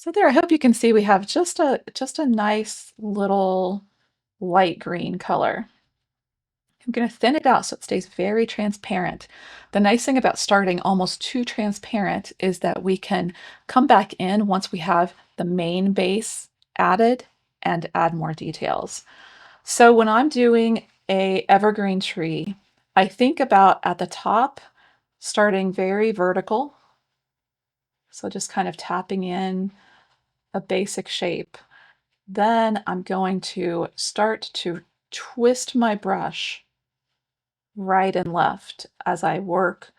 So there, I hope you can see we have just a nice little light green color. I'm going to thin it out so it stays very transparent. The nice thing about starting almost too transparent is that we can come back in once we have the main base added and add more details. So when I'm doing a evergreen tree, I think about at the top starting very vertical. So just kind of tapping in a basic shape. Then I'm going to start to twist my brush right and left as I work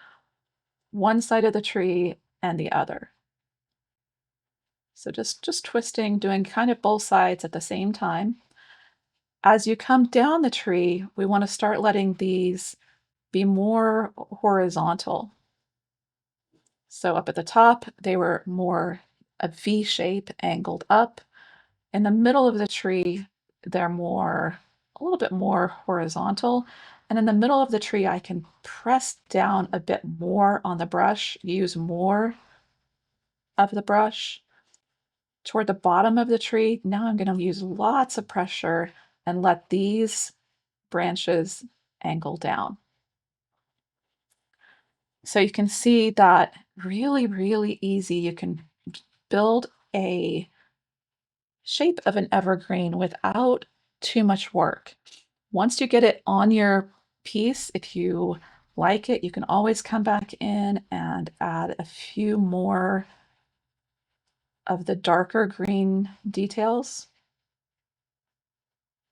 one side of the tree and the other. So just twisting, doing kind of both sides at the same time. As you come down the tree, we want to start letting these be more horizontal. So up at the top, they were more a V shape angled up. In the middle of the tree, they're a little bit more horizontal. And in the middle of the tree, I can press down a bit more on the brush, use more of the brush. Toward the bottom of the tree, now I'm going to use lots of pressure and let these branches angle down. So you can see that really, really easy. You can build a shape of an evergreen without too much work. Once you get it on your piece, if you like it, you can always come back in and add a few more of the darker green details.